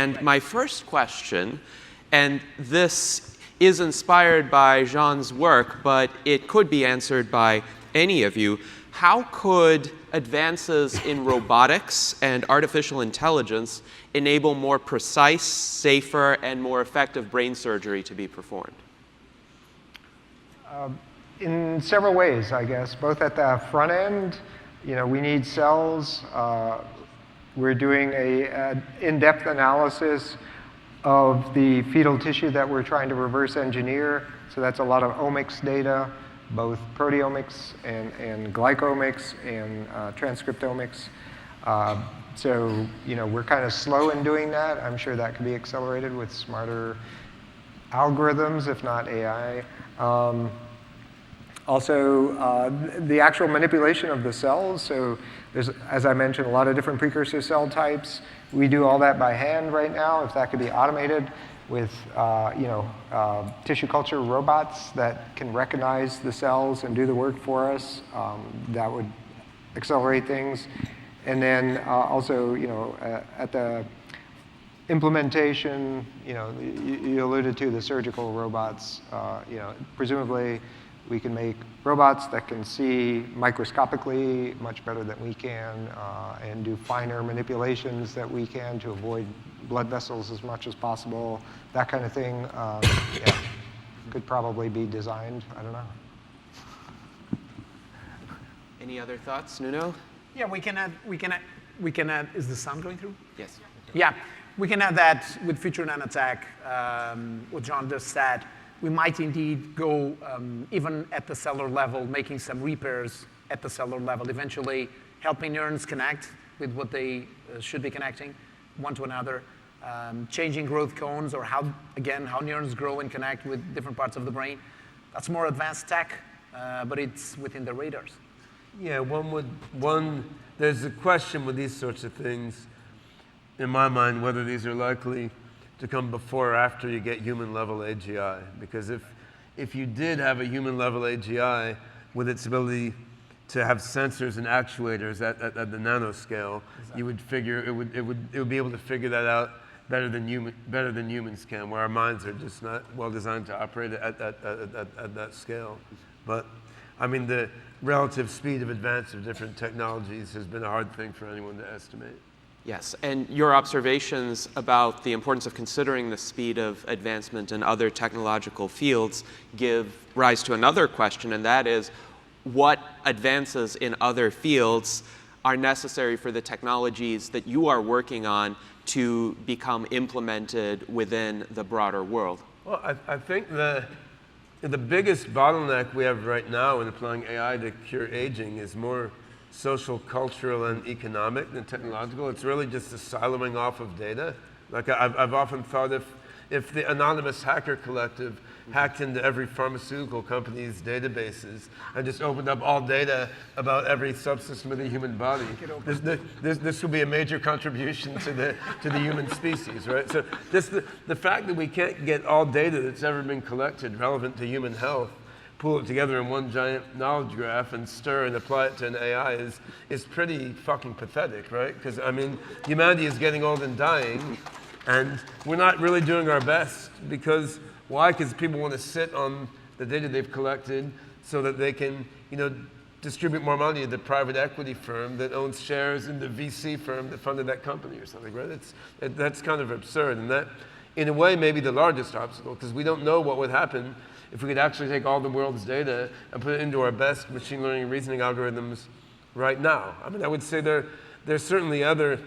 And my first question, and this is inspired by Jean's work, but it could be answered by any of you. How could advances in robotics and artificial intelligence enable more precise, safer, and more effective brain surgery to be performed? In several ways, I guess, both at the front end. We need cells. We're doing an in-depth analysis of the fetal tissue that we're trying to reverse engineer. So that's a lot of omics data, both proteomics and glycomics and transcriptomics. So we're kind of slow in doing that. I'm sure that could be accelerated with smarter algorithms, if not AI. Also, the actual manipulation of the cells. So there's, as I mentioned, a lot of different precursor cell types. We do all that by hand right now. If that could be automated with tissue culture robots that can recognize the cells and do the work for us, that would accelerate things. And then also, at the implementation, you alluded to the surgical robots. Presumably, we can make robots that can see microscopically much better than we can, and do finer manipulations that we can to avoid blood vessels as much as possible. That kind of thing, could probably be designed. I don't know. Any other thoughts, Nuno? Yeah, we can add. Is the sound going through? Yes. Yeah, we can add that with future nanotech. What John just said. We might indeed go even at the cellular level, making some repairs at the cellular level, eventually helping neurons connect with what they should be connecting one to another, changing growth cones, or how neurons grow and connect with different parts of the brain. That's more advanced tech, but it's within the radars. Yeah, there's a question with these sorts of things, in my mind, whether these are likely to come before or after you get human-level AGI. Because if you did have a human-level AGI with its ability to have sensors and actuators at the nanoscale, exactly, you would figure it would be able to figure that out better than humans can, where our minds are just not well designed to operate at that scale. But I mean, the relative speed of advance of different technologies has been a hard thing for anyone to estimate. Yes, and your observations about the importance of considering the speed of advancement in other technological fields give rise to another question, and that is, what advances in other fields are necessary for the technologies that you are working on to become implemented within the broader world? Well, I think the biggest bottleneck we have right now in applying AI to cure aging is more social, cultural, and economic than technological. It's really just the siloing off of data. Like I've often thought if the anonymous hacker collective hacked into every pharmaceutical company's databases and just opened up all data about every subsystem of the human body, this would be a major contribution to the human species, right? So just the fact that we can't get all data that's ever been collected relevant to human health, pull it together in one giant knowledge graph and stir and apply it to an AI is pretty fucking pathetic, right? Because, I mean, humanity is getting old and dying, and we're not really doing our best because, why? Because people want to sit on the data they've collected so that they can, distribute more money to the private equity firm that owns shares in the VC firm that funded that company or something, right? That's kind of absurd, and that, in a way, may be the largest obstacle, because we don't know what would happen if we could actually take all the world's data and put it into our best machine learning and reasoning algorithms right now. I mean, I would say there's certainly other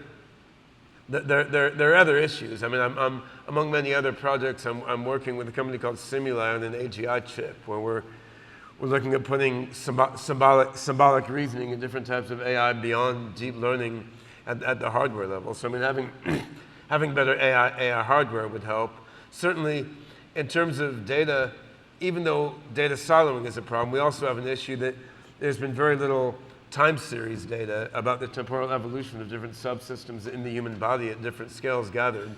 issues. I mean, I'm among many other projects, I'm working with a company called Simuli on an AGI chip, where we're looking at putting symbolic reasoning and different types of AI beyond deep learning at the hardware level. So I mean, having better AI hardware would help. Certainly, in terms of data, even though data siloing is a problem, we also have an issue that there's been very little time series data about the temporal evolution of different subsystems in the human body at different scales gathered.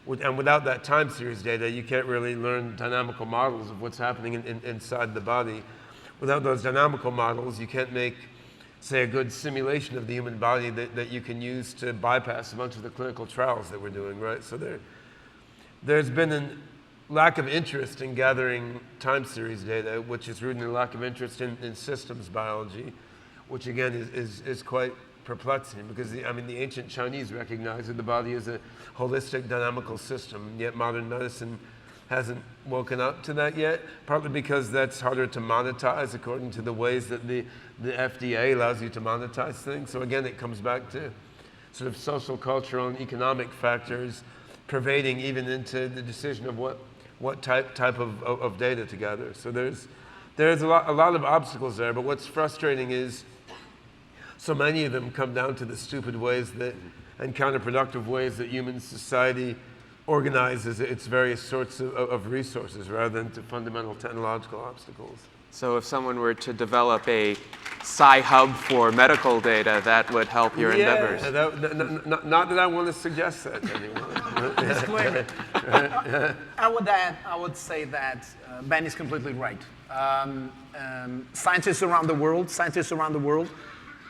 And without that time series data, you can't really learn dynamical models of what's happening inside the body. Without those dynamical models, you can't make say, a good simulation of the human body that you can use to bypass a bunch of the clinical trials that we're doing, right? So there's been a lack of interest in gathering time series data, which is rooted in a lack of interest in systems biology, which again is quite perplexing, because the ancient Chinese recognized that the body is a holistic dynamical system, yet modern medicine hasn't woken up to that yet, partly because that's harder to monetize according to the ways that the FDA allows you to monetize things. So again, it comes back to sort of social, cultural, and economic factors pervading even into the decision of what type of data to gather. So there's a lot of obstacles there, but what's frustrating is so many of them come down to the stupid ways and counterproductive ways that human society organizes its various sorts of resources rather than to fundamental technological obstacles. So if someone were to develop a sci-hub for medical data, that would help your endeavors. Not that I want to suggest that to anyone. Disclaimer. I would say that Ben is completely right. Scientists around the world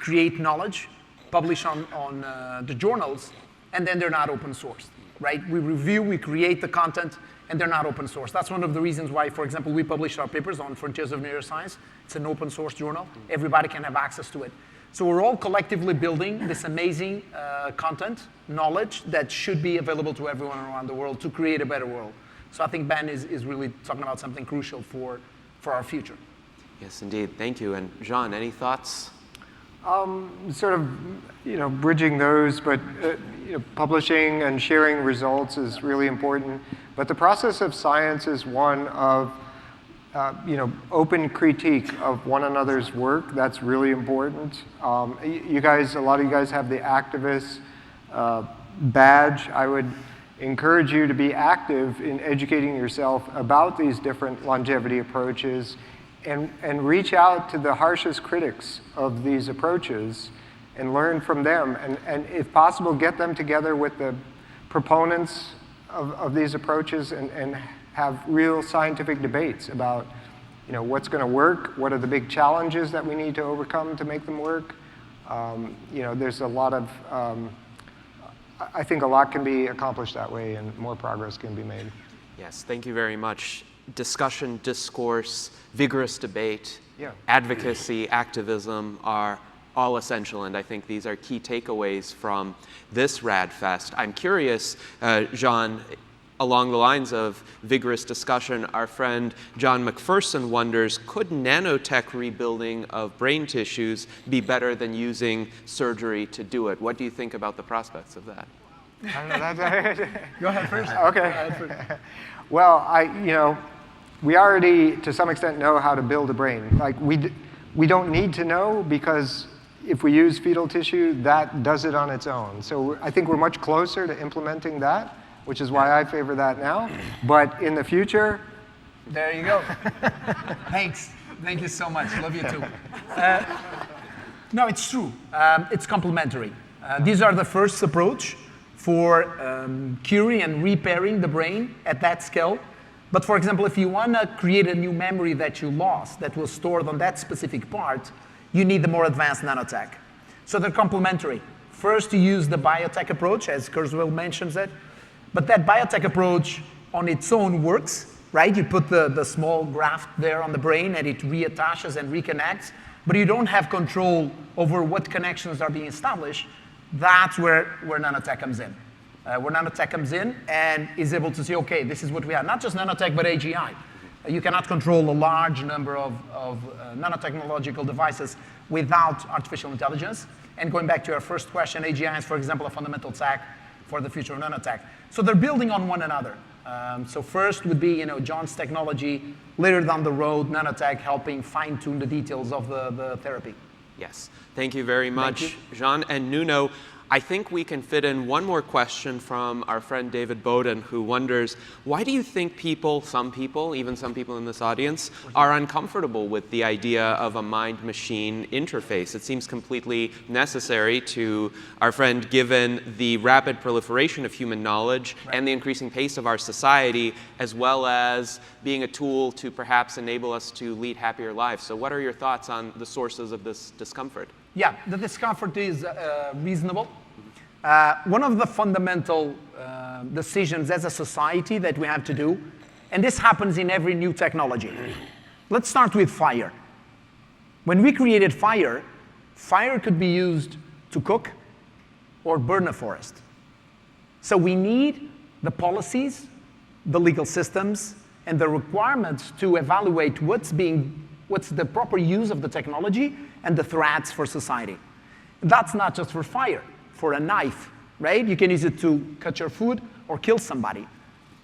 create knowledge, publish on the journals, and then they're not open sourced, right? We review, we create the content, and they're not open source. That's one of the reasons why, for example, we published our papers on Frontiers of Neuroscience. It's an open source journal. Everybody can have access to it. So we're all collectively building this amazing content, knowledge that should be available to everyone around the world to create a better world. So I think Ben is really talking about something crucial for our future. Yes, indeed. Thank you. And Jean, any thoughts? Sort of, bridging those, but publishing and sharing results is really important. But the process of science is one of, open critique of one another's work. That's really important. You guys, a lot of you guys have the activist badge. I would encourage you to be active in educating yourself about these different longevity approaches, and reach out to the harshest critics of these approaches and learn from them. And if possible, get them together with the proponents of these approaches and have real scientific debates about what's going to work, what are the big challenges that we need to overcome to make them work. There's a lot of, I think a lot can be accomplished that way and more progress can be made. Yes, thank you very much. Discussion, discourse, vigorous debate, Yeah. advocacy, activism are all essential, and I think these are key takeaways from this RAADFest. I'm curious, Jean, along the lines of vigorous discussion, our friend John McPherson wonders, could nanotech rebuilding of brain tissues be better than using surgery to do it? What do you think about the prospects of that? I don't know. Go ahead first. Okay. Well, we already, to some extent, know how to build a brain. Like, we don't need to know, because if we use fetal tissue, that does it on its own. So I think we're much closer to implementing that, which is why I favor that now. But in the future... There you go. Thanks. Thank you so much. Love you too. No, it's true. It's complementary. These are the first approach for curing and repairing the brain at that scale. But for example, if you want to create a new memory that you lost that was stored on that specific part, you need the more advanced nanotech. So they're complementary. First, you use the biotech approach, as Goertzel mentions it. But that biotech approach on its own works, right? You put the small graft there on the brain and it reattaches and reconnects, but you don't have control over what connections are being established. That's where nanotech comes in. Where nanotech comes in and is able to say, okay, this is what we have. Not just nanotech, but AGI. You cannot control a large number of nanotechnological devices without artificial intelligence. And going back to your first question, AGI is, for example, a fundamental tech for the future of nanotech. So they're building on one another. So first would be, John's technology. Later down the road, nanotech helping fine-tune the details of the therapy. Yes. Thank you very much, Jean. And Nuno, I think we can fit in one more question from our friend David Bowden, who wonders, why do you think some people, even some people in this audience, are uncomfortable with the idea of a mind-machine interface? It seems completely necessary to our friend, given the rapid proliferation of human knowledge and the increasing pace of our society, as well as being a tool to perhaps enable us to lead happier lives. So what are your thoughts on the sources of this discomfort? Yeah, the discomfort is reasonable. One of the fundamental decisions as a society that we have to do, and this happens in every new technology. Let's start with fire. When we created fire, fire could be used to cook or burn a forest. So we need the policies, the legal systems, and the requirements to evaluate what's the proper use of the technology and the threats for society. That's not just for fire, for a knife, right? You can use it to cut your food or kill somebody.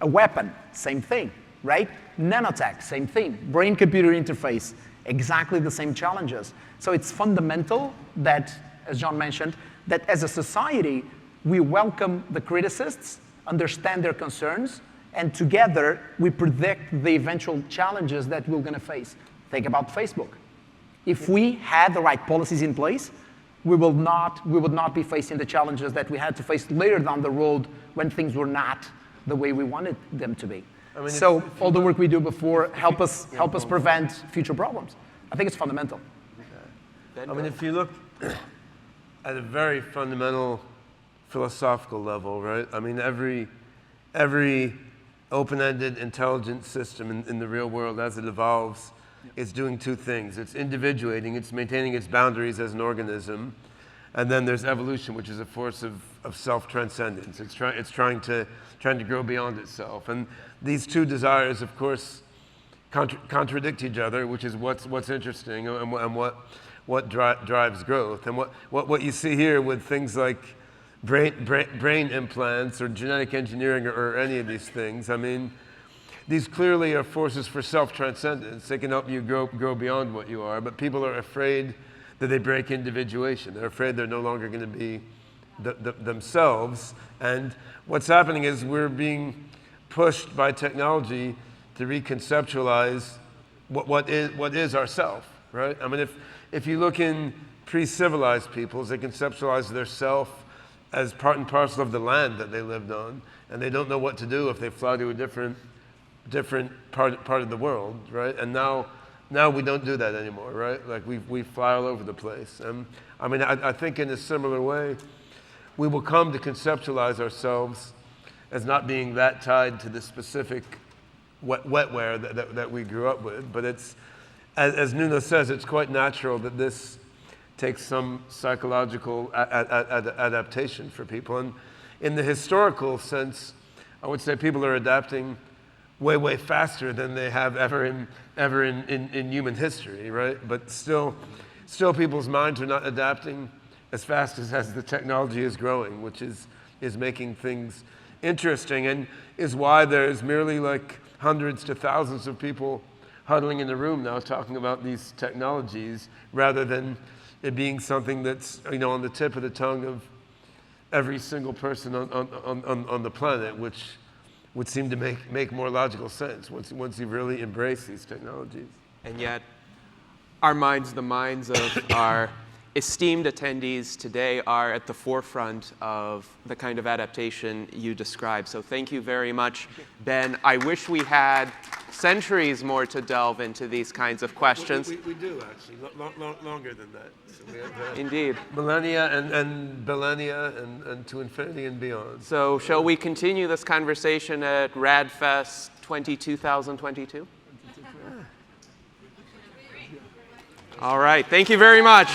A weapon, same thing, right? Nanotech, same thing. Brain-computer interface, exactly the same challenges. So it's fundamental that, as John mentioned, that as a society, we welcome the criticists, understand their concerns, and together we predict the eventual challenges that we're going to face. Think about Facebook. If we had the right policies in place, we would not be facing the challenges that we had to face later down the road when things were not the way we wanted them to be. I mean, so all the work we do before help us prevent future problems. I think it's fundamental. I mean, if you look at a very fundamental philosophical level, right? I mean, every open-ended intelligent system in the real world as it evolves is doing two things. It's individuating, it's maintaining its boundaries as an organism, and then there's evolution, which is a force of self-transcendence. It's trying to grow beyond itself. And these two desires, of course, contradict each other, which is what's interesting and what drives growth. And what you see here with things like brain implants or genetic engineering or any of these things, I mean, these clearly are forces for self-transcendence. They can help you grow beyond what you are, but people are afraid that they break individuation. They're afraid they're no longer going to be themselves. And what's happening is we're being pushed by technology to reconceptualize what is ourself, right? I mean, if you look in pre-civilized peoples, they conceptualize their self as part and parcel of the land that they lived on, and they don't know what to do if they fly to a different part of the world, right? And now we don't do that anymore, right? Like we fly all over the place. I mean, I think in a similar way, we will come to conceptualize ourselves as not being that tied to the specific wetware that we grew up with. But it's, as Nuno says, it's quite natural that this takes some psychological adaptation for people. And in the historical sense, I would say people are adapting way faster than they have ever in human history, right? But still people's minds are not adapting as fast as the technology is growing, which is making things interesting, and is why there's merely like hundreds to thousands of people huddling in the room now talking about these technologies, rather than it being something that's, you know, on the tip of the tongue of every single person on the planet, which would seem to make more logical sense once you really embrace these technologies. And yet, the minds of our esteemed attendees today are at the forefront of the kind of adaptation you described. So thank you very much, Ben. I wish we had centuries more to delve into these kinds of questions. We do, actually, longer than that. So we have, Indeed. Millennia and millennia and to infinity and beyond. So shall we continue this conversation at RAADFest 2022? All right. Thank you very much.